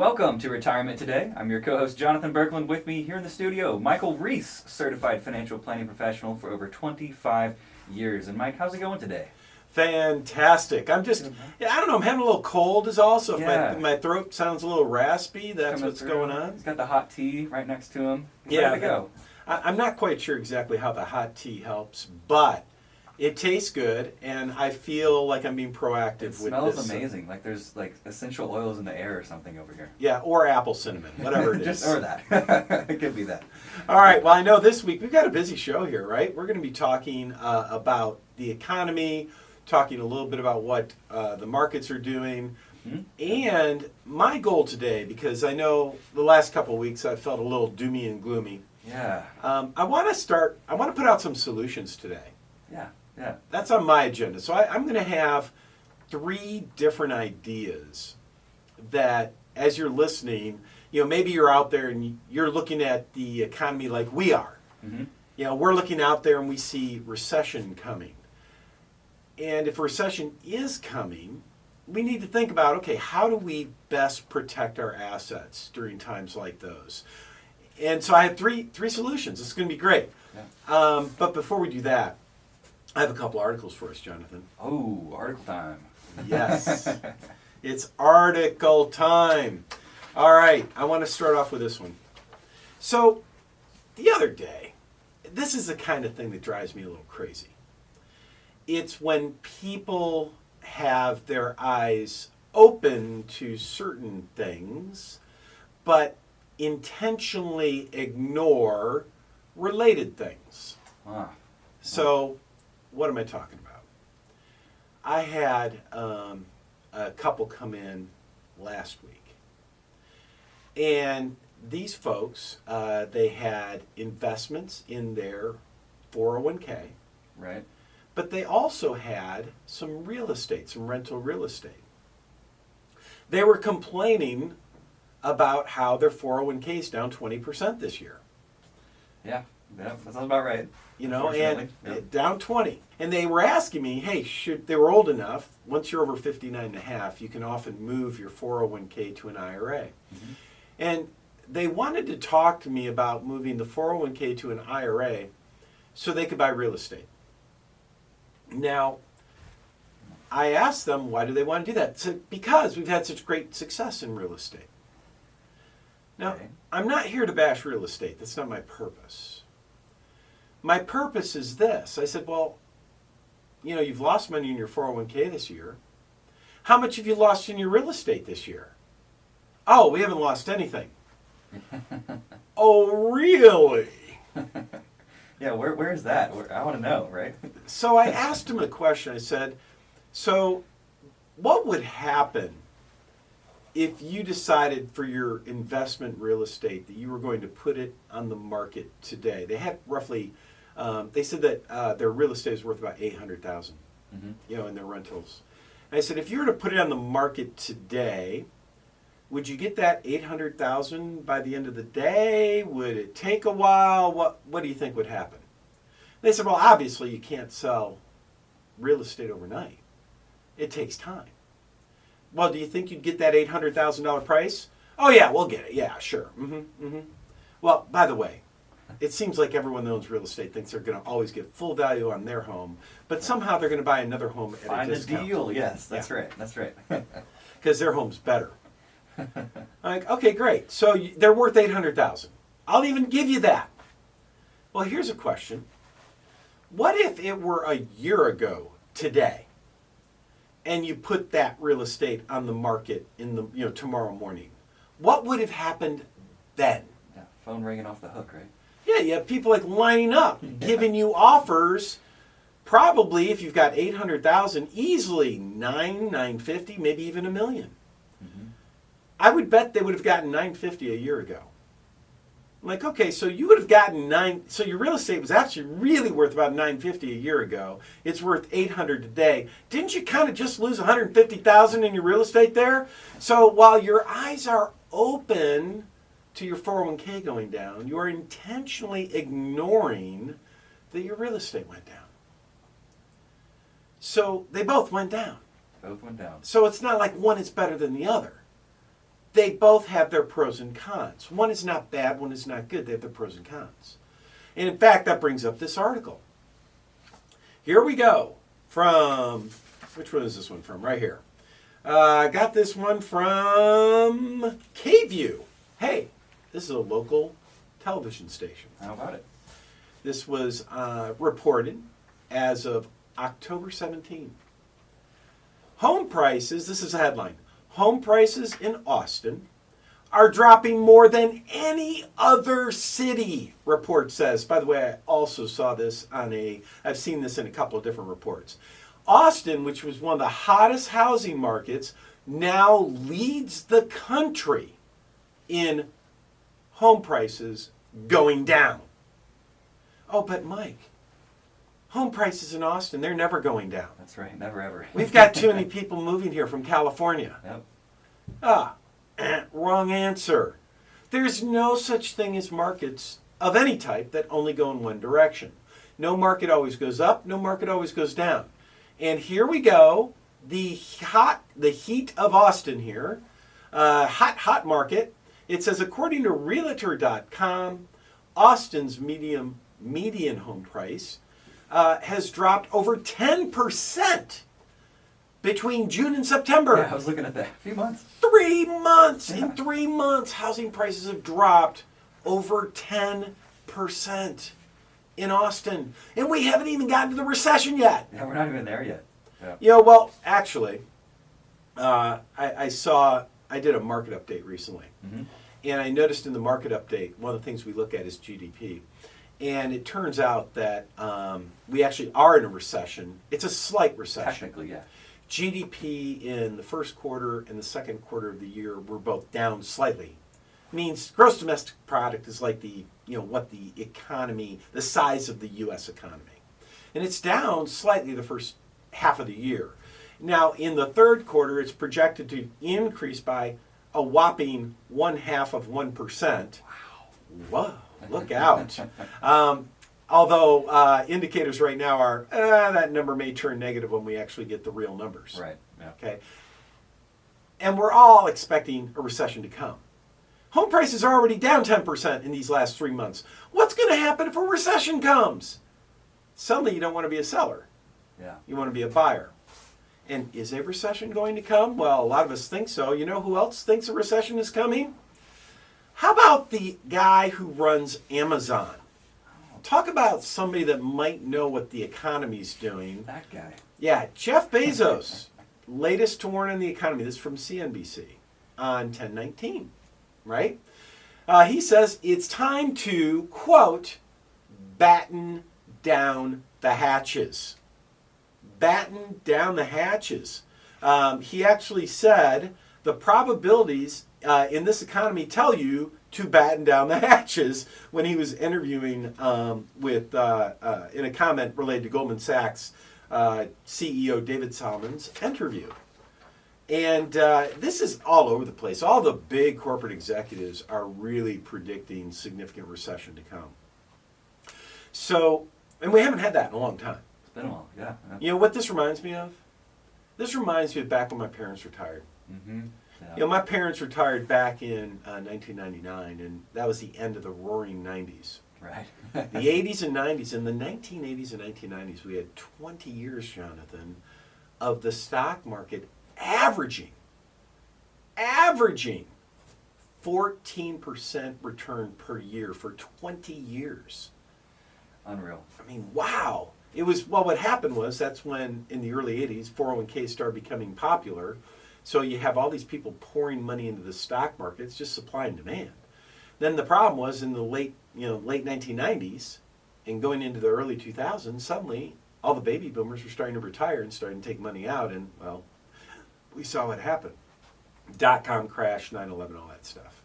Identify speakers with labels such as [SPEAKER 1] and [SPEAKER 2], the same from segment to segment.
[SPEAKER 1] welcome to Retirement Today. I'm your co-host Jonathan Berkland. With me here in the studio, Michael Reese, certified financial planning professional for over 25 years. And Mike, how's it going today?
[SPEAKER 2] Fantastic. I don't know, I'm having a little cold is all, so if my throat sounds a little raspy, that's what's going on.
[SPEAKER 1] He's got the hot tea right next to him. He's
[SPEAKER 2] Yeah,
[SPEAKER 1] ready to go.
[SPEAKER 2] I'm not quite sure exactly how the hot tea helps, but it tastes good, and I feel like I'm being proactive with this.
[SPEAKER 1] It smells amazing. Like there's like essential oils in the air or something over here.
[SPEAKER 2] Yeah, or apple cinnamon, whatever it is.
[SPEAKER 1] Or that. It could be that.
[SPEAKER 2] All right, well, I know this week we've got a busy show here, right? We're going to be talking about the economy, talking a little bit about what the markets are doing. Mm-hmm. And my goal today, because I know the last couple of weeks I've felt a little doomy and gloomy.
[SPEAKER 1] Yeah.
[SPEAKER 2] I want to put out some solutions today.
[SPEAKER 1] Yeah.
[SPEAKER 2] That's on my agenda. So I'm going to have 3 different ideas that, as you're listening, maybe you're out there and you're looking at the economy like we are. Mm-hmm. We're looking out there and we see recession coming. And if a recession is coming, we need to think about, okay, how do we best protect our assets during times like those? And so I have three solutions. It's going to be great. Yeah. But before we do that, I have a couple articles for us, Jonathan.
[SPEAKER 1] Oh, article time.
[SPEAKER 2] Yes. It's article time. All right. I want to start off with this one. So, the other day, this is the kind of thing that drives me a little crazy. It's when people have their eyes open to certain things, but intentionally ignore related things. So, what am I talking about? I had a couple come in last week. And these folks, they had investments in their 401k.
[SPEAKER 1] Right.
[SPEAKER 2] But they also had some real estate, some rental real estate. They were complaining about how their 401k is down 20% this year.
[SPEAKER 1] Yeah, that sounds about right.
[SPEAKER 2] And down 20. And they were asking me, hey, they were old enough, once you're over 59 and a half, you can often move your 401k to an IRA. Mm-hmm. And they wanted to talk to me about moving the 401k to an IRA so they could buy real estate. Now, I asked them, why do they want to do that? So, because we've had such great success in real estate. Now, okay. I'm not here to bash real estate. That's not my purpose. My purpose is this. I said, well, you've lost money in your 401k this year. How much have you lost in your real estate this year? Oh, we haven't lost anything. Oh, really?
[SPEAKER 1] Yeah, where is that? I want to know, right?
[SPEAKER 2] So I asked him a question. I said, so what would happen if you decided for your investment real estate that you were going to put it on the market today? They had roughly, they said that their real estate is worth about $800,000, in their rentals. And I said, if you were to put it on the market today, would you get that $800,000 by the end of the day? Would it take a while? What do you think would happen? They said, well, obviously you can't sell real estate overnight. It takes time. Well, do you think you'd get that $800,000 price? Oh, yeah, we'll get it. Yeah, sure. Well, by the way, it seems like everyone that owns real estate thinks they're going to always get full value on their home, but somehow they're going to buy another home at a discount.
[SPEAKER 1] Find a deal, yes, that's right.
[SPEAKER 2] Because their home's better. I'm like, okay, great. So they're worth $800,000. I'll even give you that. Well, here's a question. What if it were a year ago today, and you put that real estate on the market in the tomorrow morning? What would have happened then?
[SPEAKER 1] Yeah, phone ringing off the hook, right?
[SPEAKER 2] Yeah, you have people like lining up, giving you offers. Probably, if you've got $800,000, easily $950, maybe even $1 million. I would bet they would have gotten $950 a year ago. I'm like, okay, so you would have gotten so your real estate was actually really worth about $950 a year ago. It's worth $800 today. Didn't you kind of just lose $150,000 in your real estate there? So while your eyes are open to your 401k going down, you are intentionally ignoring that your real estate went down. So they both went down.
[SPEAKER 1] Both went down.
[SPEAKER 2] So it's not like one is better than the other. they both have their pros and cons. One is not bad, one is not good. They have their pros and cons. And in fact, that brings up this article. Here we go from, which one is this one from? Right here. I got this one from KView. Hey, this is a local television station.
[SPEAKER 1] How about it?
[SPEAKER 2] This was reported as of October 17. Home prices, this is a headline, home prices in Austin are dropping more than any other city, report says. By the way, I also saw this I've seen this in a couple of different reports. Austin, which was one of the hottest housing markets, now leads the country in home prices going down. Oh, but Mike, home prices in Austin, they're never going down.
[SPEAKER 1] That's right, never ever.
[SPEAKER 2] We've got too many people moving here from California.
[SPEAKER 1] Yep.
[SPEAKER 2] Wrong answer. There's no such thing as markets of any type that only go in one direction. No market always goes up, no market always goes down. And here we go, the heat of Austin here, hot market. It says, according to Realtor.com, Austin's median home price has dropped over 10% between June and September.
[SPEAKER 1] Yeah, I was looking at that. A few months.
[SPEAKER 2] 3 months.
[SPEAKER 1] Yeah.
[SPEAKER 2] In 3 months, housing prices have dropped over 10% in Austin. And we haven't even gotten to the recession yet.
[SPEAKER 1] Yeah, we're not even there yet. Yeah.
[SPEAKER 2] You know, well, actually, I did a market update recently.
[SPEAKER 1] Mm-hmm.
[SPEAKER 2] And I noticed in the market update, one of the things we look at is GDP. And it turns out that we actually are in a recession. It's a slight recession.
[SPEAKER 1] Technically, yeah.
[SPEAKER 2] GDP in the first quarter and the second quarter of the year were both down slightly. Means gross domestic product is like what the economy, the size of the U.S. economy. And it's down slightly the first half of the year. Now, in the third quarter, it's projected to increase by a whopping 0.5%. Wow. Whoa, look out. Although indicators right now are that number may turn negative when we actually get the real numbers.
[SPEAKER 1] Right. Yeah.
[SPEAKER 2] Okay. And we're all expecting a recession to come. Home prices are already down 10% in these last 3 months. What's going to happen if a recession comes? Suddenly you don't want to be a seller.
[SPEAKER 1] Yeah.
[SPEAKER 2] You want to be a buyer. And is a recession going to come? Well, a lot of us think so. You know who else thinks a recession is coming? How about the guy who runs Amazon? Talk about somebody that might know what the economy's doing.
[SPEAKER 1] That guy.
[SPEAKER 2] Yeah, Jeff Bezos. Latest to warn on the economy. This is from CNBC on 10/19, right? He says it's time to, quote, batten down the hatches. Batten down the hatches. He actually said the probabilities in this economy tell you to batten down the hatches when he was interviewing in a comment related to Goldman Sachs CEO David Salmon's interview. And this is all over the place. All the big corporate executives are really predicting significant recession to come. So, and we haven't had that in a long time.
[SPEAKER 1] It's been a while, yeah.
[SPEAKER 2] You know what this reminds me of? This reminds me of back when my parents retired.
[SPEAKER 1] Mm-hmm. Yeah.
[SPEAKER 2] You know, my parents retired back in 1999, and that was the end of the roaring 90s.
[SPEAKER 1] Right.
[SPEAKER 2] The 80s and 90s, in the 1980s and 1990s, we had 20 years, Jonathan, of the stock market averaging 14% return per year for 20 years.
[SPEAKER 1] Unreal.
[SPEAKER 2] I mean, wow. It was, well, what happened was that's when, in the early 80s, 401ks started becoming popular. So you have all these people pouring money into the stock market. It's just supply and demand. Then the problem was in the late 1990s and going into the early 2000s, suddenly all the baby boomers were starting to retire and starting to take money out. And, well, we saw what happened. Dot-com crash, 9/11, all that stuff.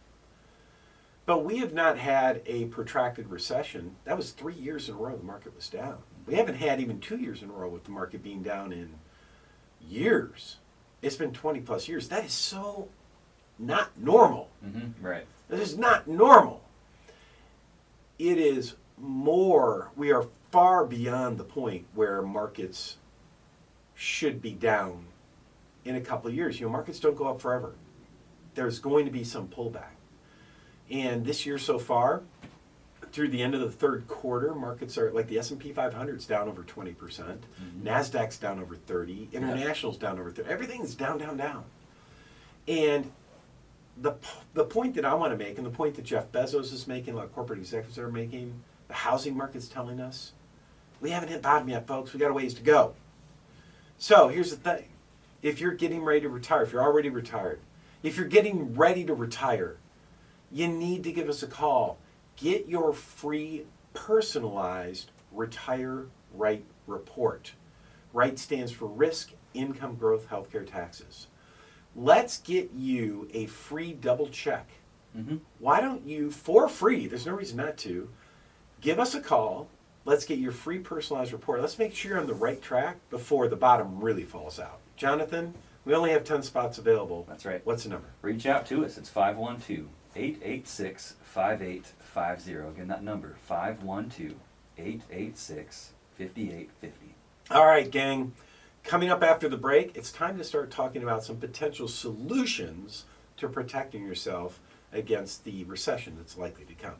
[SPEAKER 2] But we have not had a protracted recession. That was 3 years in a row the market was down. We haven't had even 2 years in a row with the market being down in years. It's been 20 plus years. That is so not normal.
[SPEAKER 1] Mm-hmm. Right.
[SPEAKER 2] That is not normal. It is more, we are far beyond the point where markets should be down in a couple of years. You know, markets don't go up forever. there's going to be some pullback. And this year so far, through the end of the third quarter, markets are like the S&P 500's down over 20%, NASDAQ's down over 30, International's down over 30. Everything's down, down, down. And the point that I want to make, and the point that Jeff Bezos is making, a lot of corporate executives are making, the housing market's telling us, we haven't hit bottom yet, folks. We got a ways to go. So here's the thing. If you're getting ready to retire, if you're already retired, if you're getting ready to retire, you need to give us a call. Get your free personalized Retire Right report. RIGHT stands for Risk, Income, Growth, Healthcare, Taxes. Let's get you a free double check. Why don't you, for free, there's no reason not to, give us a call. Let's get your free personalized report. Let's make sure you're on the right track before the bottom really falls out. Jonathan, we only have 10 spots available.
[SPEAKER 1] That's right.
[SPEAKER 2] What's the number?
[SPEAKER 1] Reach out to us. It's 512-886-5850. Again, that number, 512-886-5850.
[SPEAKER 2] All right, gang. Coming up after the break, it's time to start talking about some potential solutions to protecting yourself against the recession that's likely to come.